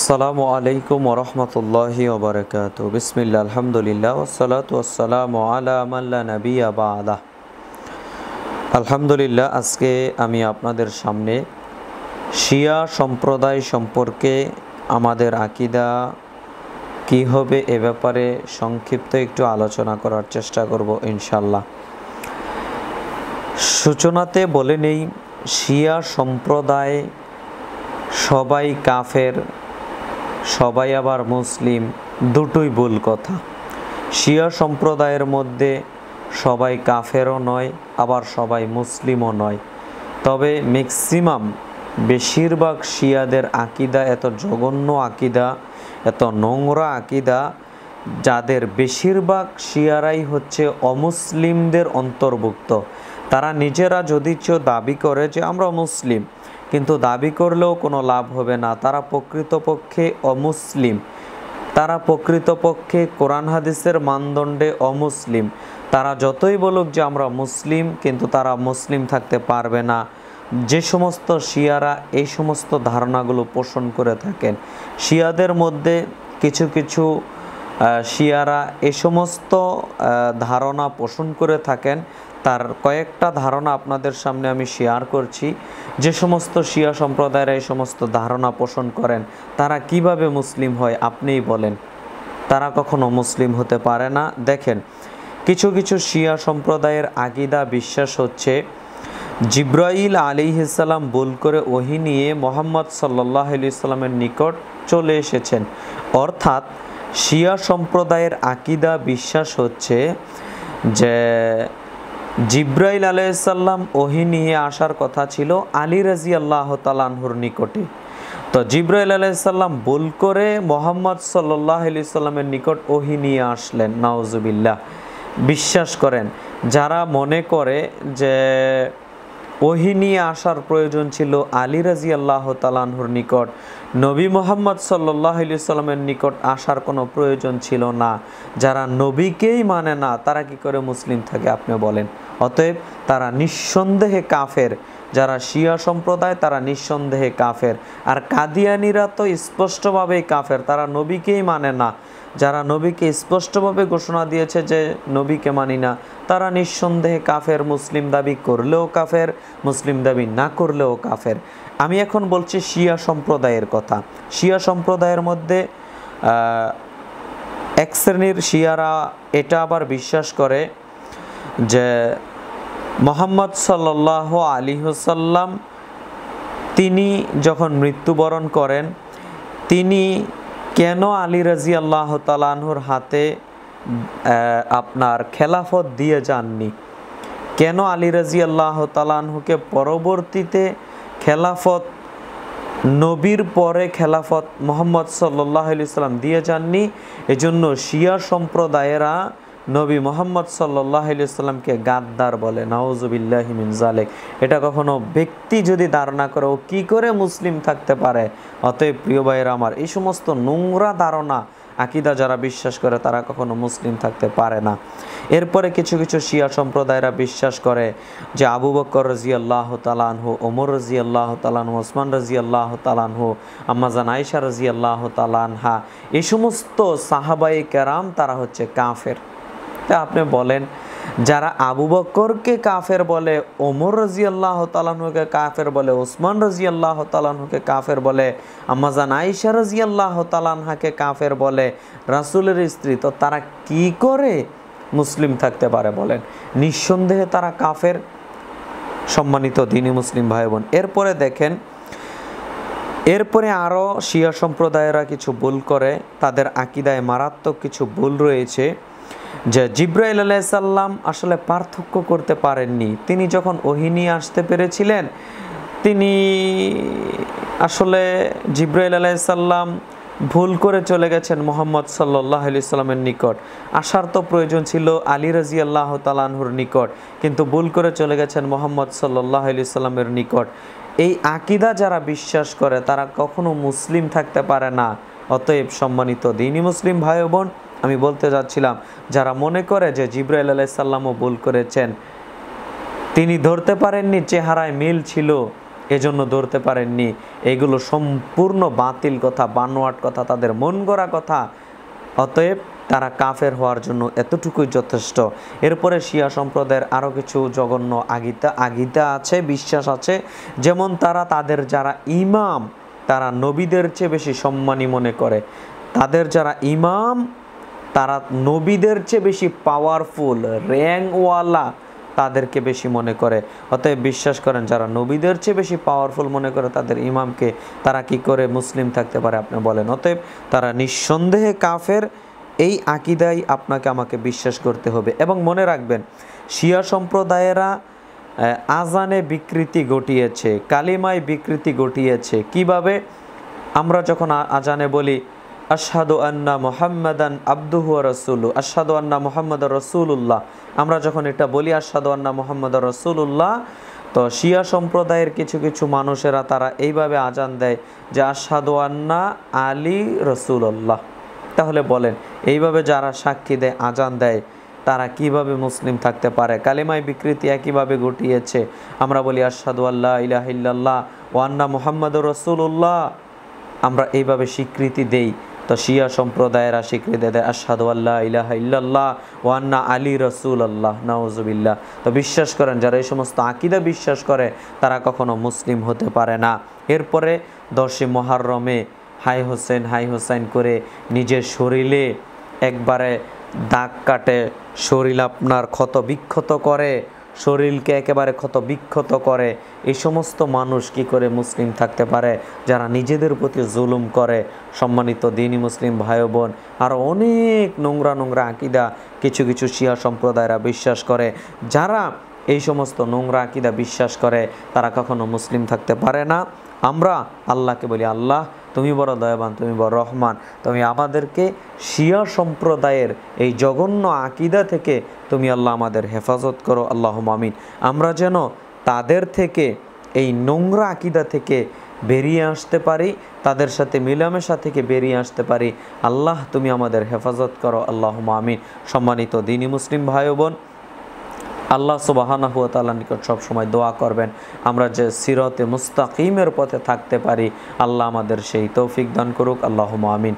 আসসালামু আলাইকুম ওরহমতুল্লাহি ওবরাকাতু। বিসমিল্লাহ, আলহামদুলিল্লাহ, ওয়াসসালাতু ওয়াসসালামু আলা মান লা নাবিয়্যা বা'দা। আলহামদুলিল্লাহ, আজকে আমি আপনাদের সামনে শিয়া সম্প্রদায় সম্পর্কে আমাদের আকীদা কী হবে এ ব্যাপারে সংক্ষিপ্ত একটু আলোচনা করার চেষ্টা করব ইনশাল্লাহ। সূচনাতে বলে নেই, শিয়া সম্প্রদায় সবাই কাফের, সবাই আবার মুসলিম, দুটোই ভুল কথা। শিয়া সম্প্রদায়ের মধ্যে সবাই কাফেরও নয়, আবার সবাই মুসলিমও নয়। তবে ম্যাক্সিমাম বেশিরভাগ শিয়াদের আকীদা এত জঘন্য আকীদা, এত নোংরা আকীদা, যাদের বেশিরভাগ শিয়ারাই হচ্ছে অমুসলিমদের অন্তর্ভুক্ত। তারা নিজেরা যদিও দাবি করে যে আমরা মুসলিম, কিন্তু দাবি করলেও কোনো লাভ হবে না। তারা প্রকৃতপক্ষে অমুসলিম, তারা প্রকৃতপক্ষে কোরআন হাদিসের মানদণ্ডে অমুসলিম। তারা যতই বলুক যে আমরা মুসলিম, কিন্তু তারা মুসলিম থাকতে পারবে না। যে সমস্ত শিয়ারা এই সমস্ত ধারণাগুলো পোষণ করে থাকেন, শিয়াদের মধ্যে কিছু কিছু শিয়ারা এই সমস্ত ধারণা পোষণ করে থাকেন। তার কয়েকটা ধারণা আপনাদের সামনে আমি শেয়ার করছি। যে সমস্ত শিয়া সম্প্রদায়ের এই সমস্ত ধারণা পোষণ করেন, তারা কিভাবে মুসলিম হয় আপনিই বলেন? তারা কখনো মুসলিম হতে পারে না। দেখেন, কিছু কিছু শিয়া সম্প্রদায়ের আকীদা বিশ্বাস হচ্ছে জিব্রাইল আলাইহিস সালাম ভুল করে ওহী নিয়ে মুহাম্মদ সাল্লাল্লাহু আলাইহি সাল্লামের নিকট চলে এসেছেন। অর্থাৎ শিয়া সম্প্রদায়ের আকীদা বিশ্বাস হচ্ছে যে জিব্রাইল আলাইহিস সালাম ওহী নিয়ে আসার কথা ছিল আলী রাদিয়াল্লাহু তাআলা আনহুর নিকটে। তো জিব্রাইল আলাইহিস সালাম ভুল করে মুহাম্মদ সাল্লাল্লাহু আলাইহি সাল্লামের নিকট ওহী নিয়ে আসলেন। নাউজুবিল্লাহ। বিশ্বাস করেন, যারা মনে করে যে ওহী নিয়ে আসার প্রয়োজন ছিল আলী রাদিয়াল্লাহু তাআলা আনহুর নিকট, নবী মুহাম্মদ সাল্লাল্লাহু আলাইহি সাল্লামের নিকট আসার কোনো প্রয়োজন ছিল না, যারা নবীকেই মানে না, তারা কি করে মুসলিম থাকে আপনি বলেন? অতএব তারা নিঃসন্দেহে কাফের। যারা শিয়া সম্প্রদায় তারা নিঃসন্দেহে কাফের। আর কাদিয়ানীরা তো স্পষ্টভাবেই কাফের, তারা নবীকেই মানে না। যারা নবীকে স্পষ্টভাবে ঘোষণা দিয়েছে যে নবীকে মানি না, তারা নিঃসন্দেহে কাফের। মুসলিম দাবি করলেও কাফের, মুসলিম দাবি না করলেও কাফের। আমি এখন বলছি শিয়া সম্প্রদায়ের কথা। শিয়া সম্প্রদায়ের মধ্যে এক শ্রেণীর শিয়ারা এটা আবার বিশ্বাস করে যে মুহাম্মদ সাল্লাল্লাহু আলাইহি ওয়াসাল্লাম তিনি যখন মৃত্যুবরণ করেন, তিনি কেন আলী রাদিয়াল্লাহু তাআলা আনহুর হাতে আপনার খেলাফত দিয়ে যাননি? কেন আলী রাদিয়াল্লাহু তাআলা আনহুকে পরবর্তীতে খেলাফত, নবীর পরে খেলাফত মুহাম্মদ সাল্লাল্লাহু আলাইহি সাল্লাম দিয়ে যাননি? এজন্য শিয়া সম্প্রদায়েরা নবী মুহাম্মদ সাল্লাল্লাহু আলাইহি সাল্লামকে গাদ্দার বলে। নাউজুবিল্লাহি মিন যালিক। এটা কখনো ব্যক্তি যদি ধারণা করে, ও কী করে মুসলিম থাকতে পারে? অতএব প্রিয় ভাইয়েরা আমার, এই সমস্ত নোংরা ধারণা আকীদা যারা বিশ্বাস করে তারা কখনো মুসলিম থাকতে পারে না। এরপরে কিছু কিছু শিয়া সম্প্রদায়রা বিশ্বাস করে যে আবু বকর রাদিয়াল্লাহু তাআলা আনহু, ওমর রাদিয়াল্লাহু তাআলা আনহু, ওসমান রাদিয়াল্লাহু তাআলা আনহু, আম্মা জান আয়েশা রাদিয়াল্লাহু তাআলা আনহা, এই সমস্ত সাহাবায়ে কেরাম তারা হচ্ছে কাফের। তা আপনি বলেন, যারা আবু বকরকে কাফের বলে, ওমর রাদিয়াল্লাহু তাআলা আনহুকে কাফের বলে, ওসমান রাদিয়াল্লাহু তাআলা আনহুকে কাফের বলে, আম্মা জান আয়েশা রাদিয়াল্লাহু তাআলা আনহাকে কাফের বলে, রাসূলের স্ত্রী, তো তারা কি করে মুসলিম থাকতে পারে বলেন? নিঃসন্দেহে তারা কাফের। সম্মানিত দ্বীনি মুসলিম ভাই বোন, এরপরে দেখেন, এরপরে আরও শিয়া সম্প্রদায়েরা কিছু ভুল করে। তাদের আকীদায় মারাত্মক কিছু ভুল রয়েছে যে জিব্রাইল আলাইহিস সালাম আসলে পার্থক্য করতে পারেননি। তিনি যখন ওহী নিয়ে আসতে পেরেছিলেন, তিনি আসলে জিব্রাইল আলাইহিস সালাম ভুল করে চলে গেছেন মুহাম্মদ সাল্লাল্লাহু আলাইহি সাল্লামের নিকট। আসার তো প্রয়োজন ছিল আলী রাদিয়াল্লাহু তাআলা আনহুর নিকট, কিন্তু ভুল করে চলে গেছেন মুহাম্মদ সাল্লাল্লাহু আলাইহি সাল্লামের নিকট। এই আকীদা যারা বিশ্বাস করে তারা কখনো মুসলিম থাকতে পারে না। অতএব সম্মানিত দ্বীনি মুসলিম ভাই বোন, আমি বলতে যাচ্ছিলাম, যারা মনে করে যে জিব্রাইল আলাইহিস সালামও ভুল করেছেন, তিনি ধরতে পারেননি চেহারায় মিল ছিল, এজন্য ধরতে পারেননি। এগুলো সম্পূর্ণ বাতিল কথা, বানোয়াট কথা, তাদের মন গড়া কথা। অতএব তারা কাফের হওয়ার জন্য এতটুকুই যথেষ্ট। এরপরে শিয়া সম্প্রদায়ের আরও কিছু জঘন্য আগিতা আছে, বিশ্বাস আছে। যেমন তারা তাদের যারা ইমাম, তারা নবীদের চেয়ে বেশি সম্মানী মনে করে। তাদের যারা ইমাম, তারা নবীদের চেয়ে বেশি পাওয়ারফুল, র্যাঙ্কওয়ালা, তাদেরকে বেশি মনে করে। অতএব বিশ্বাস করেন, যারা নবীদের চেয়ে বেশি পাওয়ারফুল মনে করে তাদের ইমামকে, তারা কি করে মুসলিম থাকতে পারে আপনি বলেন? অতএব তারা নিঃসন্দেহে কাফের। এই আকীদাই আপনাকে আমাকে বিশ্বাস করতে হবে। এবং মনে রাখবেন, শিয়া সম্প্রদায়েরা আজানে বিকৃতি ঘটিয়েছে, কালিমায় বিকৃতি ঘটিয়েছে। কিভাবে? আমরা যখন আজানে বলি আশহাদু আন্না মুহাম্মাদান আবদুহু ওয়া রাসূলুহু, আশহাদু আন্না মুহাম্মাদার রাসূলুল্লাহ, আমরা যখন এটা বলি আশহাদু আন্না মুহাম্মাদার রাসূলুল্লাহ, তো শিয়া সম্প্রদায়ের কিছু কিছু মানুষেরা তারা এইভাবে আজান দেয় যে আশহাদু আন্না আলী রাসূলুল্লাহ। তাহলে বলেন, এইভাবে যারা সাক্ষী দেয়, আজান দেয়, তারা কিভাবে মুসলিম থাকতে পারে? কালিমায় বিকৃতি একইভাবে ঘটিয়েছে। আমরা বলি আশহাদু আল্লা ইলাহা ইল্লাল্লাহ ওয়া আন্না মুহাম্মাদুর রাসূলুল্লাহ, আমরা এইভাবে স্বীকৃতি দেই। তো শিয়া সম্প্রদায়েরা স্বীকৃতি দেয় আশহাদু আল্লা ইলাহা ইল্লাল্লাহ ওয়া আন্না আলী রাসূলুল্লাহ, নাউযুবিল্লাহ। তো বিশ্বাস করেন, যারা এই সমস্ত আকীদা বিশ্বাস করে তারা কখনো মুসলিম হতে পারে না। এরপরে 10 মুহররমে হাই হোসেন হাই হোসেন করে নিজের শরীরে একবারে দাগ কাটে, শরীর আপনার ক্ষত বিক্ষত করে, শরীরকে একেবারে ক্ষত বিক্ষত করে। এই সমস্ত মানুষ কি করে মুসলিম থাকতে পারে? যারা নিজেদের প্রতি জুলুম করে। সম্মানিত দ্বীনি মুসলিম ভাই বোন, আর অনেক নোংরা নোংরা আকীদা কিছু কিছু শিয়া সম্প্রদায়রা বিশ্বাস করে। যারা এই সমস্ত নোংরা আকীদা বিশ্বাস করে তারা কখনো মুসলিম থাকতে পারে না। আমরা আল্লাহকে বলি, আল্লাহ তুমি বড় দয়াবান, তুমি বড় রহমান, তুমি আমাদেরকে শিয়া সম্প্রদায়ের এই জঘন্য আকীদা থেকে তুমি আল্লাহ আমাদের হেফাজত করো, আল্লাহুম্মা আমিন। আমরা যেন তাদের থেকে, এই নোংরা আকীদা থেকে বেরিয়ে আসতে পারি, তাদের সাথে মিলামেশা থেকে বেরিয়ে আসতে পারি। আল্লাহ তুমি আমাদের হেফাজত করো, আল্লাহুম্মা আমিন। সম্মানিত দ্বীনি মুসলিম ভাই বোন, আল্লাহ সুবহানাহু ওয়া তাআলার নিকট সবসময় দোয়া করবেন আমরা যে সিরাতে মুস্তাকিমের পথে থাকতে পারি। আল্লাহ আমাদের সেই তৌফিক দান করুক, আল্লাহুম্মা আমিন।